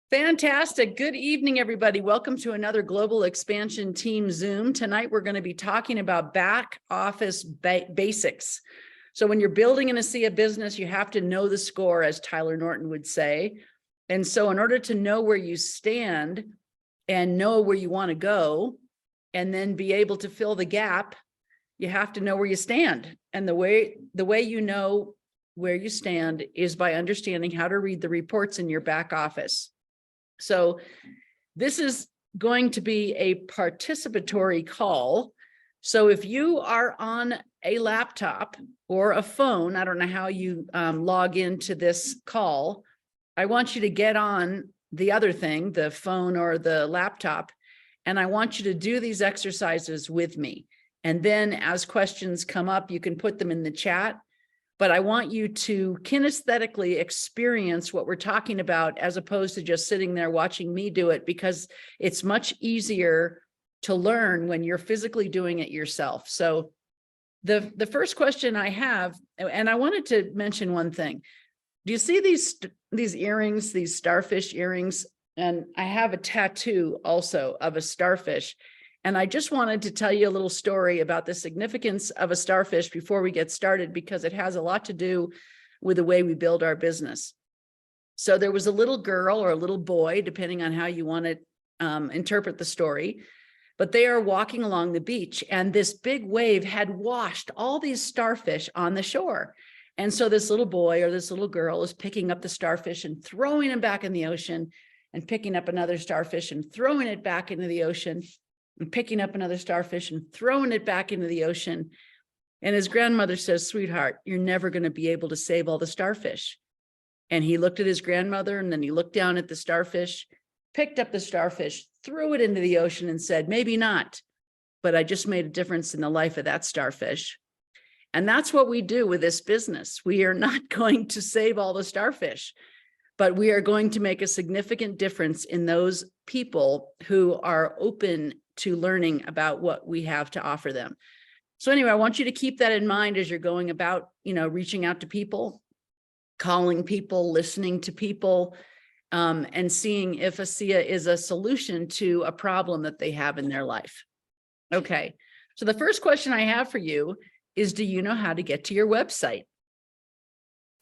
Fantastic. Good evening, everybody. Welcome to another Global Expansion Team Zoom. Tonight, we're going to be talking about back office basics. So when you're building an ASEA business, you have to know the score, as Tyler Norton would say. And so in order to know where you stand and know where you want to go, and then be able to fill the gap, you have to know where you stand. And the way you know where you stand is by understanding how to read the reports in your back office. So this is going to be a participatory call. So if you are on a laptop or a phone, I don't know how you log into this call, I want you to get on the other thing, the phone or the laptop, and I want you to do these exercises with me. And then as questions come up, you can put them in the chat. But I want you to kinesthetically experience what we're talking about as opposed to just sitting there watching me do it, because it's much easier to learn when you're physically doing it yourself. So the first question I have, and I wanted to mention one thing. Do you see these earrings, these starfish earrings? And I have a tattoo also of a starfish. And I just wanted to tell you a little story about the significance of a starfish before we get started, because it has a lot to do with the way we build our business. So there was a little girl or a little boy, depending on how you want to interpret the story, but they are walking along the beach, and this big wave had washed all these starfish on the shore. And so this little boy or this little girl is picking up the starfish and throwing them back in the ocean, and picking up another starfish and throwing it back into the ocean, and picking up another starfish and throwing it back into the ocean. And his grandmother says, "Sweetheart, you're never going to be able to save all the starfish." And he looked at his grandmother, and then he looked down at the starfish, picked up the starfish, threw it into the ocean, and said, "Maybe not, but I just made a difference in the life of that starfish." And that's what we do with this business. We are not going to save all the starfish, but we are going to make a significant difference in those people who are open to learning about what we have to offer them. So anyway, I want you to keep that in mind as you're going about, reaching out to people, calling people, listening to people, and seeing if ASEA is a solution to a problem that they have in their life. Okay, so the first question I have for you is, do you know how to get to your website?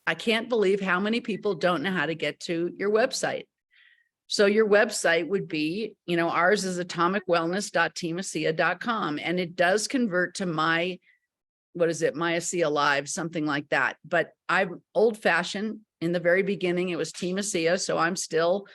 I can't believe how many people don't know how to get to your website. So your website would be, ours is atomicwellness.teamasea.com, and it does convert to my ASEA Live, something like that. But I'm old fashioned. In the very beginning, it was Team ASEA. So I'm still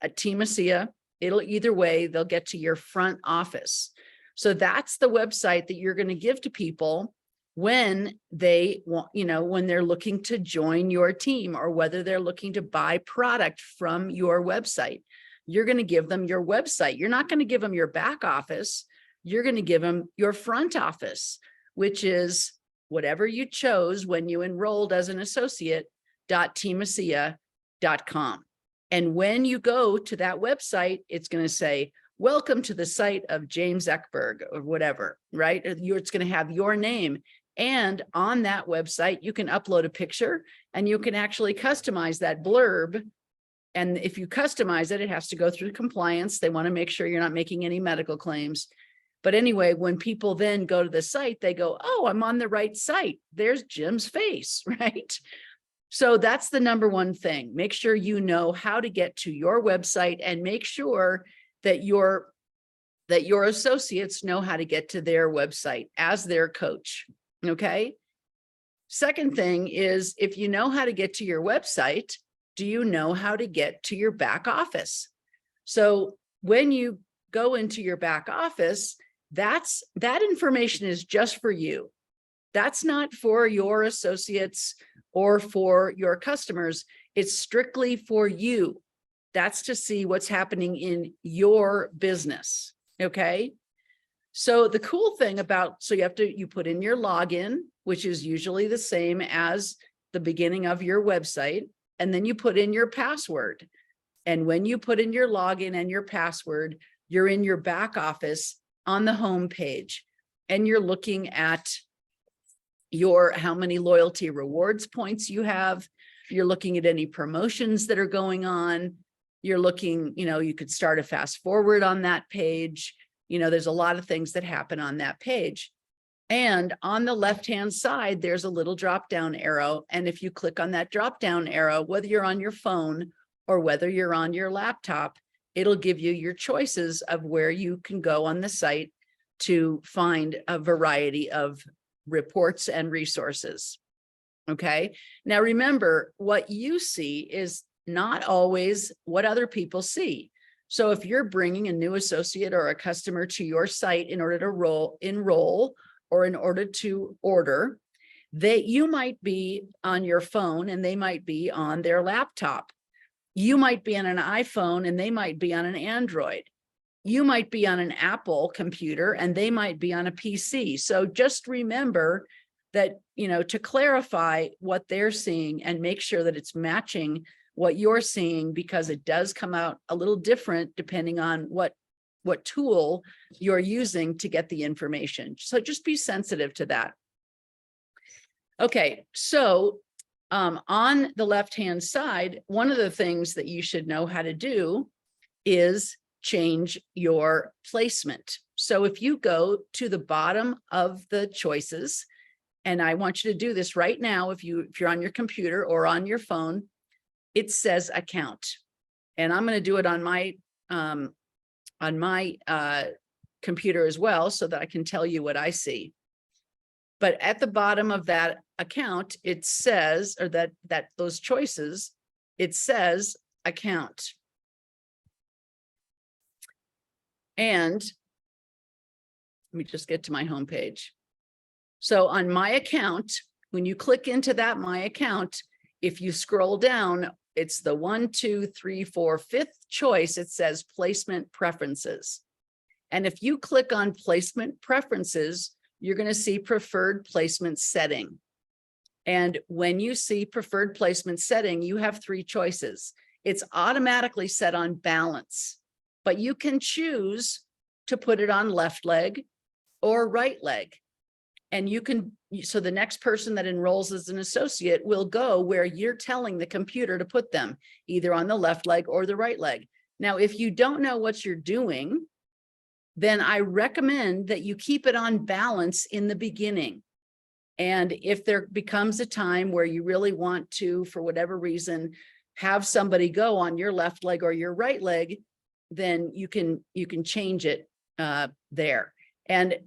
a Team ASEA. It'll either way, they'll get to your front office. So that's the website that you're going to give to people when they want, when they're looking to join your team, or whether they're looking to buy product from your website. You're going to give them your website. You're not going to give them your back office. You're going to give them your front office, which is whatever you chose when you enrolled as an associate, .teamasea.com. And when you go to that website, it's going to say, "Welcome to the site of James Eckberg," or whatever, right? It's going to have your name. And on that website, you can upload a picture, and you can actually customize that blurb. And if you customize it, it has to go through compliance. They want to make sure you're not making any medical claims. But anyway, when people then go to the site, they go, "Oh, I'm on the right site. There's Jim's face," right? So that's the number one thing. Make sure you know how to get to your website, and make sure that your associates know how to get to their website as their coach. Okay. Second thing is, if you know how to get to your website, do you know how to get to your back office? So when you go into your back office, that information is just for you. That's not for your associates or for your customers. It's strictly for you. That's to see what's happening in your business. Okay. So the cool thing so you put in your login, which is usually the same as the beginning of your website, and then you put in your password. And when you put in your login and your password, you're in your back office on the home page, and you're looking at how many loyalty rewards points you have. You're looking at any promotions that are going on. you're looking, you could start a fast forward on that page. There's a lot of things that happen on that page. And on the left-hand side, there's a little drop-down arrow. And if you click on that drop-down arrow, whether you're on your phone or whether you're on your laptop, it'll give you your choices of where you can go on the site to find a variety of reports and resources. Okay. Now, remember, what you see is not always what other people see. So if you're bringing a new associate or a customer to your site in order to enroll or in order to order, you might be on your phone and they might be on their laptop. You might be on an iPhone and they might be on an Android. You might be on an Apple computer and they might be on a PC. So just remember that, to clarify what they're seeing and make sure that it's matching what you're seeing, because it does come out a little different depending on what tool you're using to get the information. So just be sensitive to that. Okay, so on the left-hand side, one of the things that you should know how to do is change your placement. So if you go to the bottom of the choices, and I want you to do this right now, if you're on your computer or on your phone, it says account. And I'm going to do it on my computer as well, so that I can tell you what I see. But at the bottom of that account, it says, or that those choices, it says account. And let me just get to my homepage. So on my account, when you click into that my account, if you scroll down, it's the 1, 2, 3, 4, 5th choice. It says placement preferences. And if you click on placement preferences, you're going to see preferred placement setting. And when you see preferred placement setting, you have 3 choices. It's automatically set on balance, but you can choose to put it on left leg or right leg. And so the next person that enrolls as an associate will go where you're telling the computer to put them, either on the left leg or the right leg. Now, if you don't know what you're doing, then I recommend that you keep it on balance in the beginning. And if there becomes a time where you really want to, for whatever reason, have somebody go on your left leg or your right leg, then you can change it there. And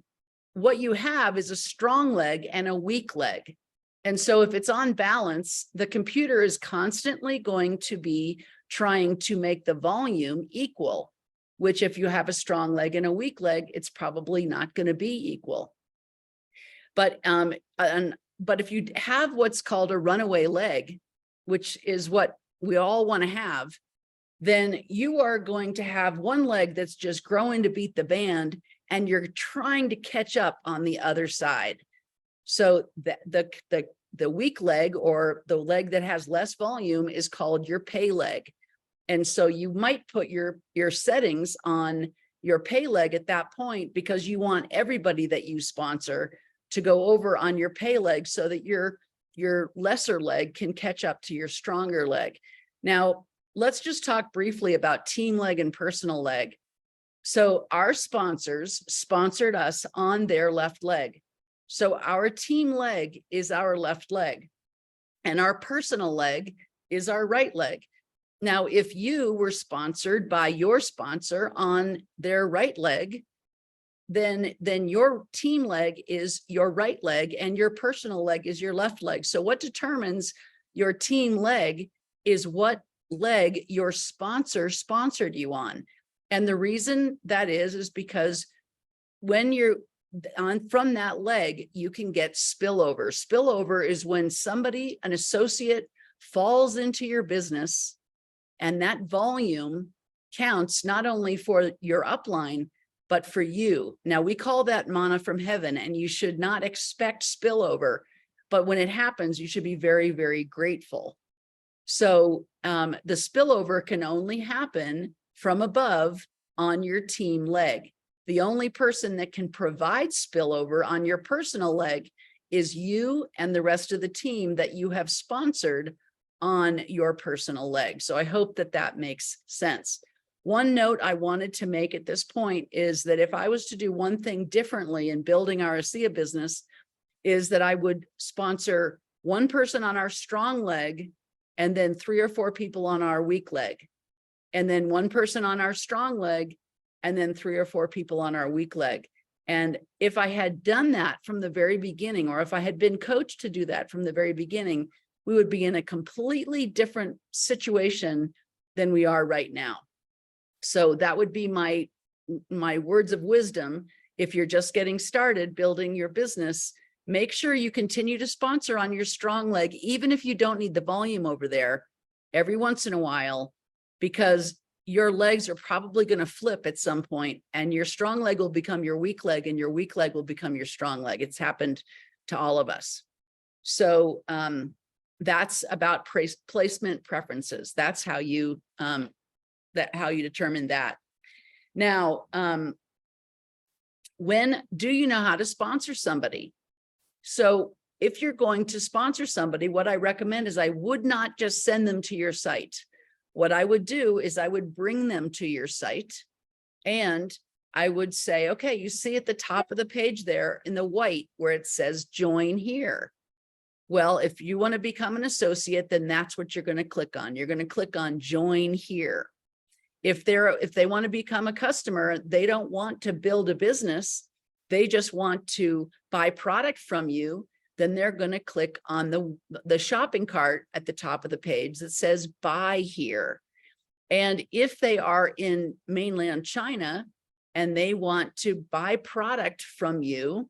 what you have is a strong leg and a weak leg. And so if it's on balance, the computer is constantly going to be trying to make the volume equal, which if you have a strong leg and a weak leg, it's probably not going to be equal. But if you have what's called a runaway leg, which is what we all want to have, then you are going to have one leg that's just growing to beat the band, and you're trying to catch up on the other side. So the weak leg, or the leg that has less volume, is called your pay leg. And so you might put your settings on your pay leg at that point, because you want everybody that you sponsor to go over on your pay leg so that your lesser leg can catch up to your stronger leg. Now, let's just talk briefly about team leg and personal leg. So our sponsors sponsored us on their left leg. So our team leg is our left leg, and our personal leg is our right leg. Now, if you were sponsored by your sponsor on their right leg, then your team leg is your right leg and your personal leg is your left leg. So what determines your team leg is what leg your sponsor sponsored you on. And the reason that is because when you're from that leg, you can get spillover. Spillover is when somebody, an associate, falls into your business, and that volume counts not only for your upline, but for you. Now, we call that manna from heaven, and you should not expect spillover, but when it happens, you should be very, very grateful. So the spillover can only happen from above on your team leg. The only person that can provide spillover on your personal leg is you and the rest of the team that you have sponsored on your personal leg. So I hope that that makes sense. One note I wanted to make at this point is that if I was to do one thing differently in building our ASEA business, is that I would sponsor one person on our strong leg and then 3 or 4 people on our weak leg, and then one person on our strong leg and then 3 or 4 people on our weak leg. And if I had done that from the very beginning, or if I had been coached to do that from the very beginning, we would be in a completely different situation than we are right now. So that would be my words of wisdom. If you're just getting started building your business, make sure you continue to sponsor on your strong leg, even if you don't need the volume over there every once in a while, because your legs are probably going to flip at some point and your strong leg will become your weak leg and your weak leg will become your strong leg. It's happened to all of us. So that's about placement preferences. That's how you determine that. Now, when do you know how to sponsor somebody? So if you're going to sponsor somebody, what I recommend is I would not just send them to your site. What I would do is I would bring them to your site and I would say, okay, you see at the top of the page there in the white where it says join here. Well, if you want to become an associate, then that's what you're going to click on. You're going to click on join here. If they want to become a customer, they don't want to build a business, they just want to buy product from you, then they're going to click on the shopping cart at the top of the page that says buy here. And if they are in mainland China and they want to buy product from you,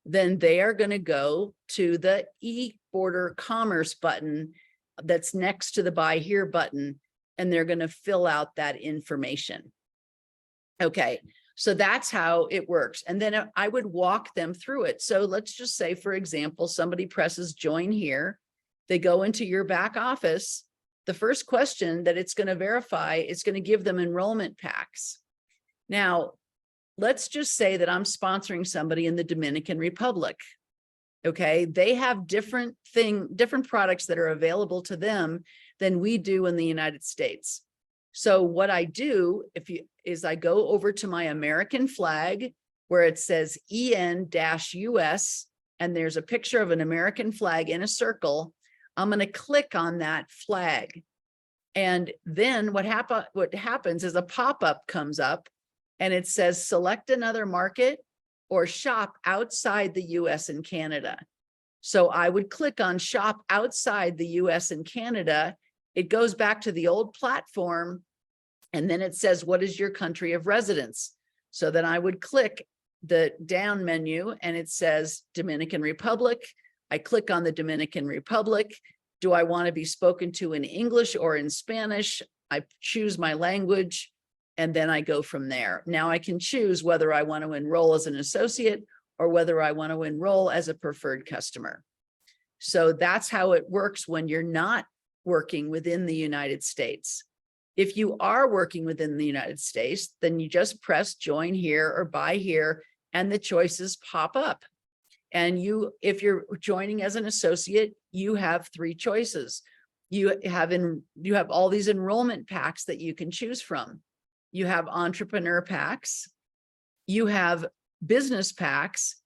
then they are going to go to the e-border commerce button that's next to the buy here button, and they're going to fill out that information. Okay. So that's how it works. And then I would walk them through it. So let's just say, for example, somebody presses join here. They go into your back office. The first question that it's going to verify, it's going to give them enrollment packs. Now, let's just say that I'm sponsoring somebody in the Dominican Republic. Okay. They have different products that are available to them than we do in the United States. So what I do is I go over to my American flag where it says EN-US and there's a picture of an American flag in a circle. I'm going to click on that flag. And then what happens is a pop-up comes up and it says select another market or shop outside the US and Canada. So I would click on shop outside the US and Canada. It goes back to the old platform, and then it says, what is your country of residence? So then I would click the down menu and it says Dominican Republic. I click on the Dominican Republic. Do I want to be spoken to in English or in Spanish? I choose my language and then I go from there. Now I can choose whether I want to enroll as an associate or whether I want to enroll as a preferred customer. So that's how it works when you're not working within the United States. If you are working within the United States, then you just press join here or buy here and the choices pop up. And if you're joining as an associate, you have 3 choices. You have all these enrollment packs that you can choose from. You have entrepreneur packs, you have business packs,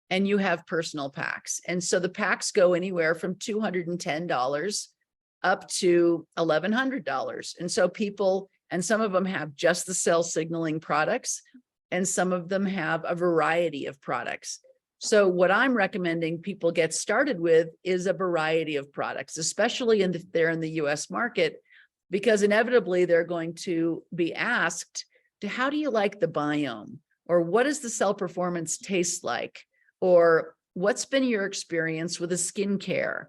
and you have personal packs. And so the packs go anywhere from $210 up to $1,100. And so some of them have just the cell signaling products, and some of them have a variety of products. So what I'm recommending people get started with is a variety of products, especially if they're in the US market, because inevitably they're going to be asked, how do you like the biome? Or what does the cell performance taste like? Or what's been your experience with a skincare?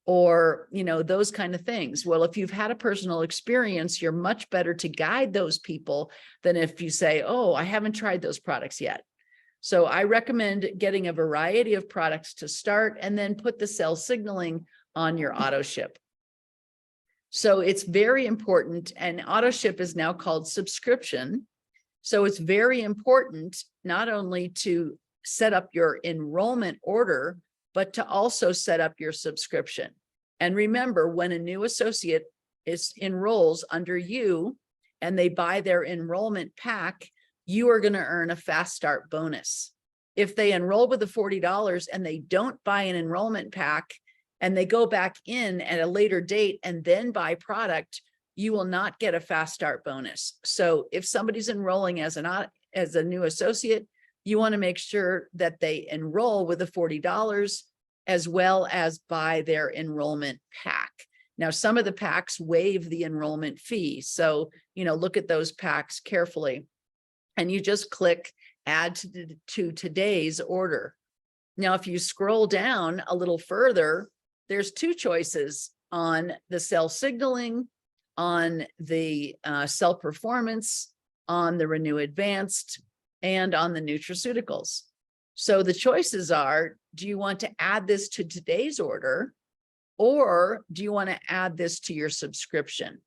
Or, those kind of things. Well, if you've had a personal experience, you're much better to guide those people than if you say, oh, I haven't tried those products yet. So I recommend getting a variety of products to start and then put the cell signaling on your auto ship. So it's very important, and auto ship is now called subscription. So it's very important not only to set up your enrollment order, but to also set up your subscription. And remember, when a new associate enrolls under you and they buy their enrollment pack, you are going to earn a fast start bonus. If they enroll with the $40 and they don't buy an enrollment pack and they go back in at a later date and then buy product, you will not get a fast start bonus. So if somebody's enrolling as a new associate, you want to make sure that they enroll with the $40 as well as buy their enrollment pack. Now, some of the packs waive the enrollment fee. So, look at those packs carefully. And you just click add to today's order. Now, if you scroll down a little further, there's two choices on the cell signaling, on the cell performance, on the Renew Advanced, and on the nutraceuticals. So the choices are, do you want to add this to today's order, or do you want to add this to your subscription?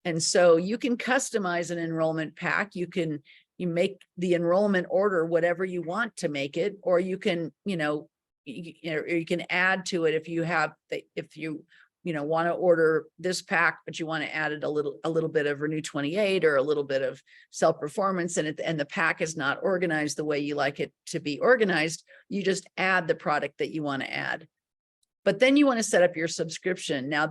And so you can customize an enrollment pack. You make the enrollment order whatever you want to make it, or you can, you can add to it if you want to order this pack, but you want to add it a little bit of Renew 28 or a little bit of cell performance, and the pack is not organized the way you like it to be organized. You just add the product that you want to add. But then you want to set up your subscription. Now,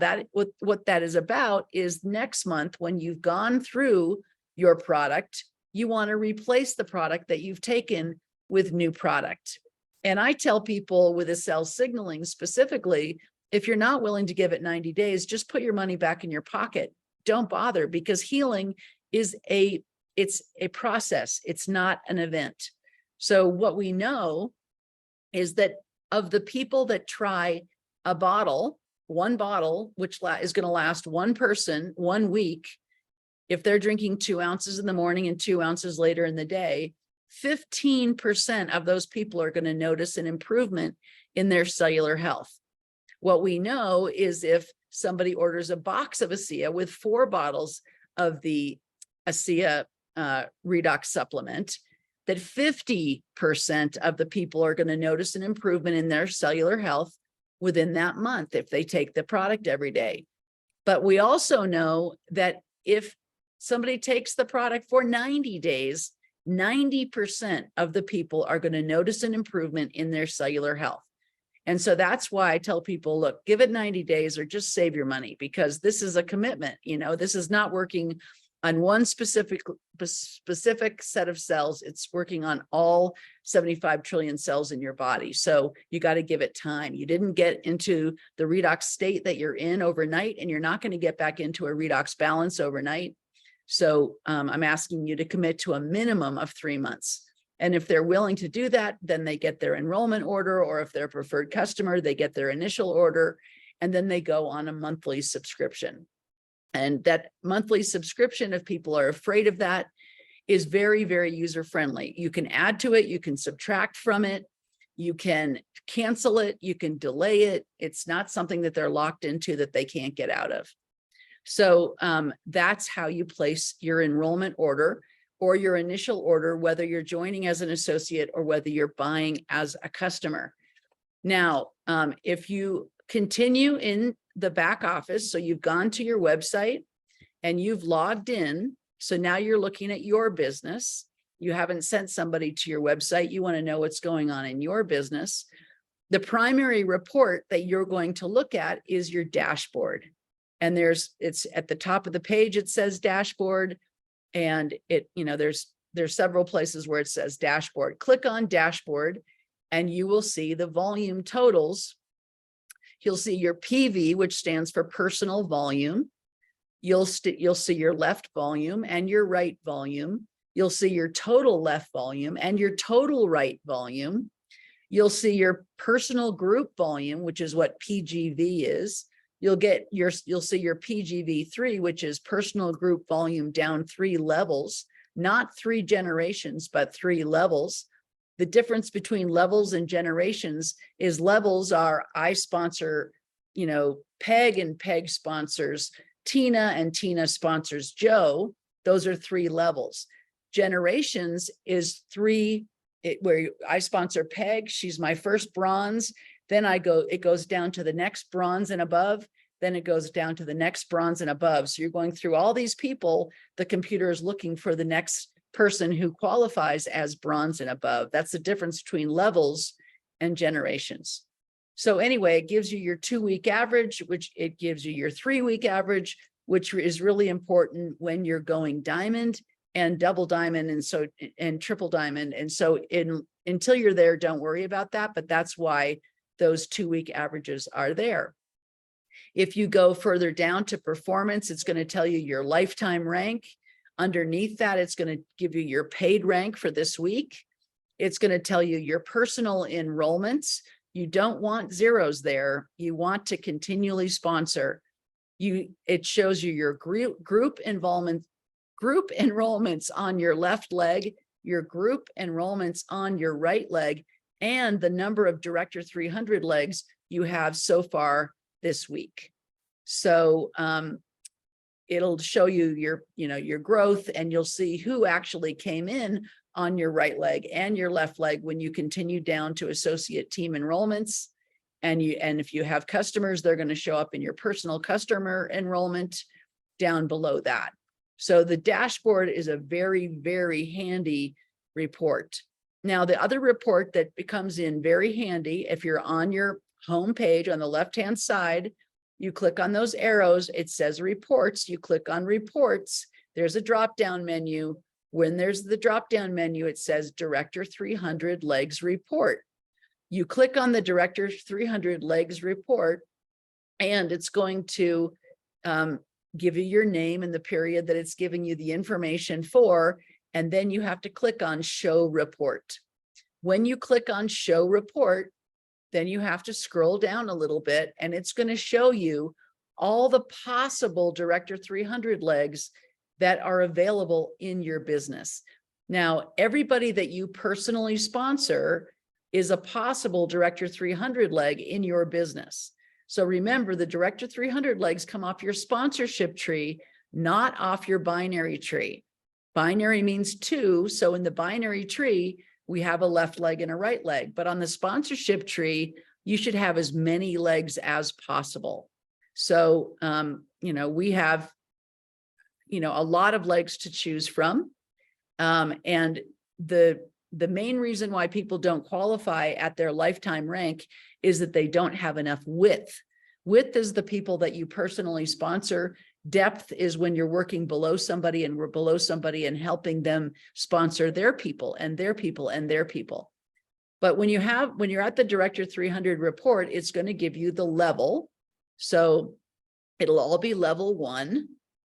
what that is about is next month, when you've gone through your product, you want to replace the product that you've taken with new product. And I tell people with a cell signaling specifically, if you're not willing to give it 90 days, just put your money back in your pocket. Don't bother, because healing is it's a process. It's not an event. So what we know is that of the people that try a bottle, one bottle, which is going to last one person 1 week, if they're drinking 2 ounces in the morning and 2 ounces later in the day, 15% of those people are going to notice an improvement in their cellular health. What we know is if somebody orders a box of ASEA with 4 bottles of the ASEA redox supplement, that 50% of the people are going to notice an improvement in their cellular health within that month if they take the product every day. But we also know that if somebody takes the product for 90 days, 90% of the people are going to notice an improvement in their cellular health. And so that's why I tell people, look, give it 90 days or just save your money, because this is a commitment. This is not working on one specific set of cells. It's working on all 75 trillion cells in your body. So you got to give it time. You didn't get into the redox state that you're in overnight, and you're not going to get back into a redox balance overnight. So I'm asking you to commit to a minimum of 3 months. And if they're willing to do that, then they get their enrollment order, or if they're a preferred customer, they get their initial order, and then they go on a monthly subscription. And that monthly subscription, if people are afraid of that, is very, very user-friendly. You can add to it, you can subtract from it, you can cancel it, you can delay it. It's not something that they're locked into that they can't get out of. So that's how you place your enrollment order or your initial order, whether you're joining as an associate or whether you're buying as a customer. Now, if you continue in the back office, so you've gone to your website and you've logged in, so now you're looking at your business. You haven't sent somebody to your website. You want to know what's going on in your business. The primary report that you're going to look at is your dashboard. And it's at the top of the page, it says dashboard. And there's several places where it says dashboard. Click on dashboard and you will see the volume totals. You'll see your PV, which stands for personal volume. You'll see your left volume and your right volume. You'll see your total left volume and your total right volume. You'll see your personal group volume, which is what PGV is. You'll see your PGV3, which is personal group volume down 3 levels, not 3 generations, but 3 levels. The difference between levels and generations is levels are I sponsor, Peg, and Peg sponsors Tina, and Tina sponsors Joe. Those are 3 levels. Generations is 3, where I sponsor Peg. She's my first bronze. Then it goes down to the next bronze and above. then it goes down to the next bronze and above. So you're going through all these people. The computer is looking for the next person who qualifies as bronze and above. That's the difference between levels and generations. So anyway, it gives you your 2-week average, which it gives you your 3-week average, which is really important when you're going diamond and double diamond and triple diamond. And so until you're there, don't worry about that, but that's why those 2-week averages are there. If you go further down to performance, it's going to tell you your lifetime rank. Underneath that, it's going to give you your paid rank for this week. It's going to tell you your personal enrollments. You don't want zeros there. You want to continually sponsor. It shows you your group enrollments on your left leg, your group enrollments on your right leg, and the number of Director 300 legs you have so far this week. So it'll show you your growth, and you'll see who actually came in on your right leg and your left leg when you continue down to associate team enrollments. And if you have customers, they're going to show up in your personal customer enrollment down below that. So the dashboard is a very, very handy report. Now, the other report that becomes in very handy, if you're on your home page on the left-hand side, you click on those arrows, it says reports, you click on reports, there's a drop-down menu. When there's the drop-down menu, it says Director 300 Legs Report. You click on the Director 300 Legs Report, and it's going to give you your name and the period that it's giving you the information for, and then you have to click on Show Report. When you click on Show Report, then you have to scroll down a little bit, and it's going to show you all the possible Director 300 legs that are available in your business. Now, everybody that you personally sponsor is a possible Director 300 leg in your business. So remember, the Director 300 legs come off your sponsorship tree, not off your binary tree. Binary means 2. So in the binary tree, we have a left leg and a right leg, but on the sponsorship tree, you should have as many legs as possible. So, we have, a lot of legs to choose from. And the main reason why people don't qualify at their lifetime rank is that they don't have enough width. Width is the people that you personally sponsor. Depth is when you're working below somebody and we're below somebody and helping them sponsor their people and their people and their people. But when you're at the Director 300 report, it's going to give you the level. So it'll all be level 1.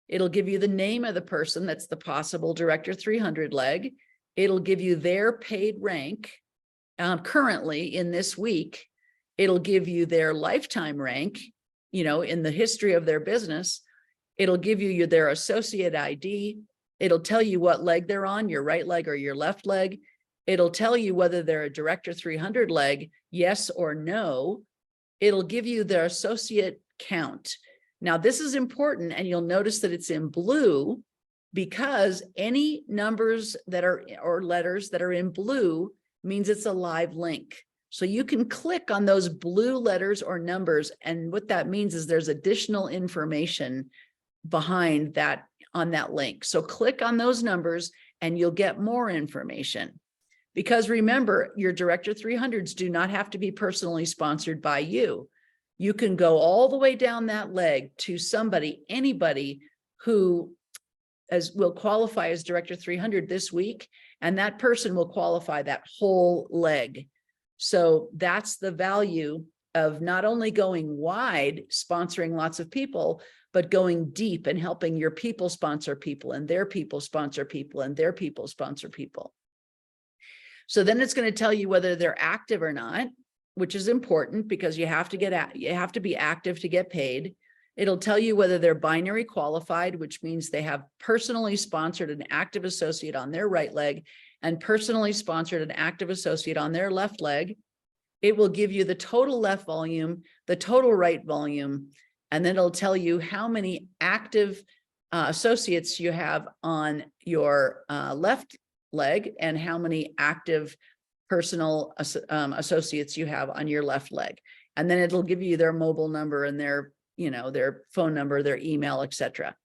It'll give you the name of the person that's the possible Director 300 leg. It'll give you their paid rank currently in this week. It'll give you their lifetime rank, in the history of their business. It'll give you their associate ID. It'll tell you what leg they're on, your right leg or your left leg. It'll tell you whether they're a Director 300 leg, yes or no. It'll give you their associate count. Now, this is important, and you'll notice that it's in blue because any numbers that are or letters that are in blue means it's a live link. So you can click on those blue letters or numbers, and what that means is there's additional information behind that on that link. So click on those numbers and you'll get more information. Because remember, your Director 300s do not have to be personally sponsored by you. You can go all the way down that leg to anybody who will qualify as Director 300 this week, and that person will qualify that whole leg. So that's the value of not only going wide, sponsoring lots of people, but going deep and helping your people sponsor people and their people sponsor people and their people sponsor people. So then it's going to tell you whether they're active or not, which is important because you have to be active to get paid. It'll tell you whether they're binary qualified, which means they have personally sponsored an active associate on their right leg and personally sponsored an active associate on their left leg. It will give you the total left volume, the total right volume, and then it'll tell you how many active associates you have on your left leg and how many active personal associates you have on your left leg. And then it'll give you their mobile number and their their phone number, their email, etc.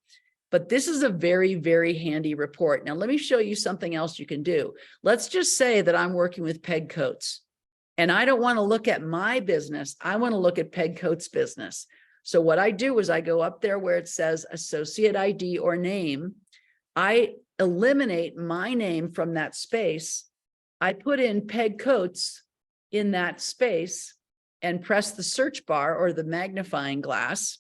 But this is a very, very handy report. Now, let me show you something else you can do. Let's just say that I'm working with Peg Coats and I don't want to look at my business. I want to look at Peg Coats' business. So what I do is I go up there where it says associate ID or name. I eliminate my name from that space. I put in Peg Coats in that space and press the search bar or the magnifying glass.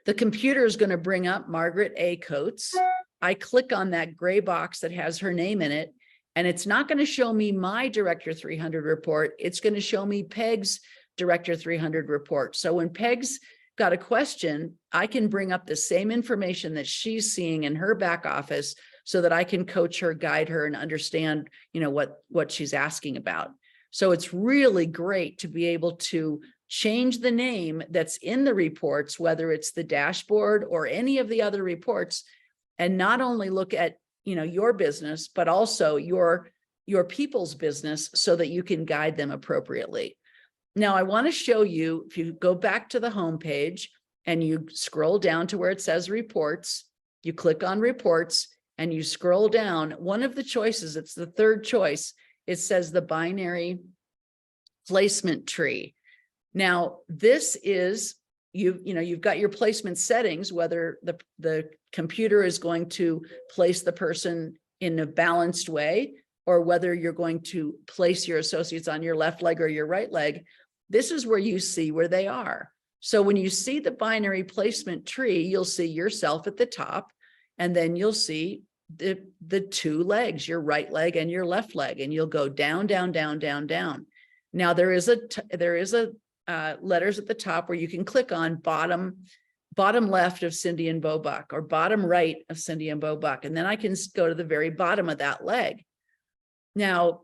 The computer is going to bring up Margaret A. Coates. I click on that gray box that has her name in it, and it's not going to show me my Director 300 report. It's going to show me Peg's Director 300 report. So when Peg's got a question, I can bring up the same information that she's seeing in her back office so that I can coach her, guide her, and understand, what she's asking about. So it's really great to be able to change the name that's in the reports, whether it's the dashboard or any of the other reports, and not only look at, your business, but also your people's business so that you can guide them appropriately. Now, I want to show you, if you go back to the home page and you scroll down to where it says reports, you click on reports and you scroll down, one of the choices, it's the third choice, it says the binary placement tree. Now, this is, you've got your placement settings, whether the computer is going to place the person in a balanced way, or whether you're going to place your associates on your left leg or your right leg. This is where you see where they are. So when you see the binary placement tree, you'll see yourself at the top, and then you'll see the two legs, your right leg and your left leg, and you'll go down, down, down, down, down. Now there is a letters at the top where you can click on bottom left of Cindy and Bo Buck, or bottom right of Cindy and Bo Buck, and then I can go to the very bottom of that leg. Now,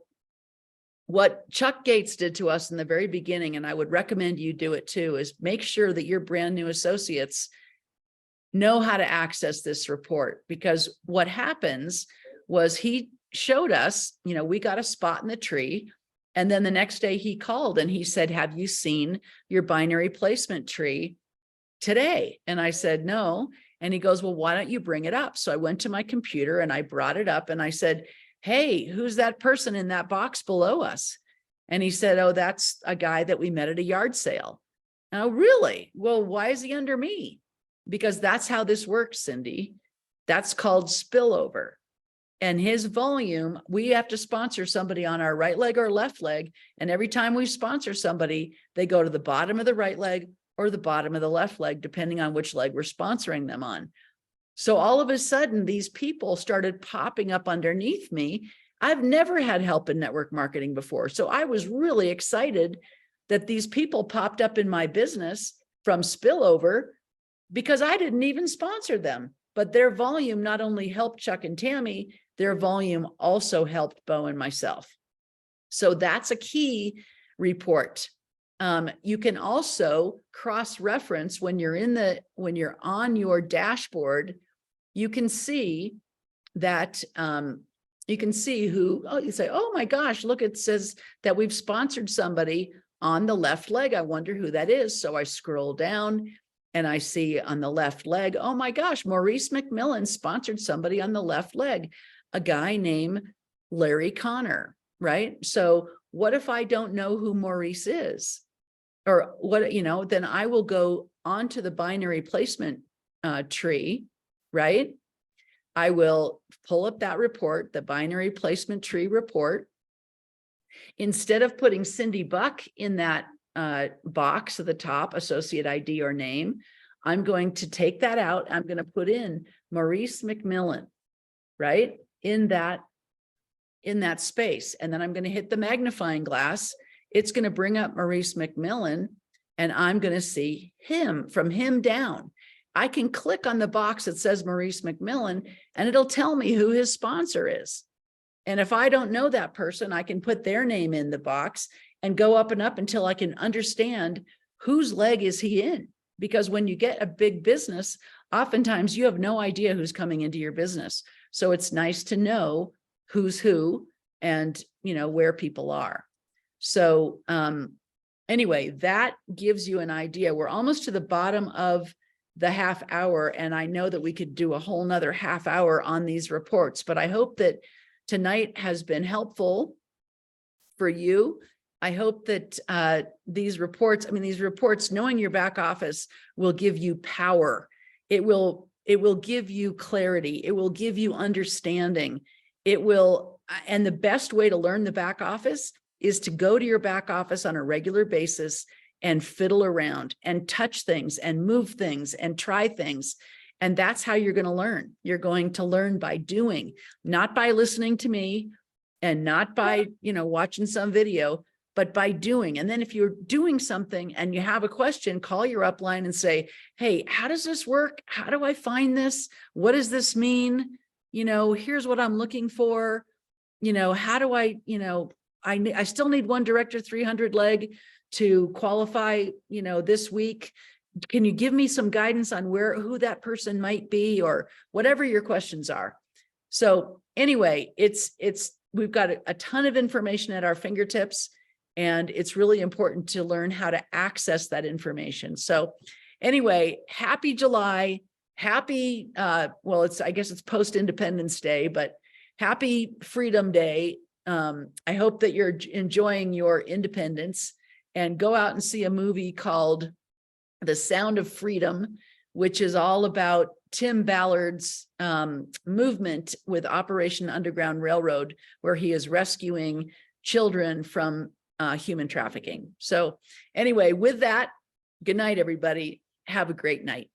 what Chuck Gates did to us in the very beginning, and I would recommend you do it too, is make sure that your brand new associates know how to access this report. Because what happens was he showed us, we got a spot in the tree. And then the next day he called and he said, have you seen your binary placement tree today? And I said, no. And he goes, well, why don't you bring it up? So I went to my computer and I brought it up and I said, hey, who's that person in that box below us? And he said, oh, that's a guy that we met at a yard sale. Oh, really? Well, why is he under me? Because that's how this works, Cindy. That's called spillover. And his volume, we have to sponsor somebody on our right leg or left leg. And every time we sponsor somebody, they go to the bottom of the right leg or the bottom of the left leg, depending on which leg we're sponsoring them on. So all of a sudden, these people started popping up underneath me. I've never had help in network marketing before. So I was really excited that these people popped up in my business from spillover because I didn't even sponsor them. But their volume not only helped Chuck and Tammy, their volume also helped Bo and myself. So that's a key report. You can also cross-reference when you're on your dashboard. You can see that you can see who. Oh, you say, oh my gosh, look! It says that we've sponsored somebody on the left leg. I wonder who that is. So I scroll down. And I see on the left leg, oh my gosh, Maurice McMillan sponsored somebody on the left leg, a guy named Larry Connor, right? So what if I don't know who Maurice is? Or what, then I will go onto the binary placement tree, right? I will pull up that report, the binary placement tree report. Instead of putting Cindy Buck in that box at the top, associate ID or name, I'm going to take that out. I'm going to put in Maurice McMillan, right? In that space. And then I'm going to hit the magnifying glass. It's going to bring up Maurice McMillan and I'm going to see him from him down. I can click on the box that says Maurice McMillan and it'll tell me who his sponsor is. And if I don't know that person, I can put their name in the box and go up and up until I can understand whose leg is he in. Because when you get a big business, oftentimes you have no idea who's coming into your business. So it's nice to know who's who and, where people are. So anyway, that gives you an idea. We're almost to the bottom of the half hour, and I know that we could do a whole nother half hour on these reports, but I hope that tonight has been helpful for you. I hope that these reports, knowing your back office will give you power. It will give you clarity. It will give you understanding. And the best way to learn the back office is to go to your back office on a regular basis and fiddle around and touch things and move things and try things. And that's how you're going to learn. You're going to learn by doing, not by listening to me and not by, watching some video, but by doing. And then if you're doing something and you have a question, call your upline and say, hey, how does this work? How do I find this? What does this mean? Here's what I'm looking for. How do I still need one Director 300 leg to qualify, this week. Can you give me some guidance on who that person might be, or whatever your questions are? So anyway, we've got a ton of information at our fingertips, and it's really important to learn how to access that information. So anyway, happy July, happy, I guess it's post-Independence Day, but happy Freedom Day. I hope that you're enjoying your independence, and go out and see a movie called The Sound of Freedom, which is all about Tim Ballard's movement with Operation Underground Railroad, where he is rescuing children from human trafficking. So anyway, with that, good night, everybody. Have a great night.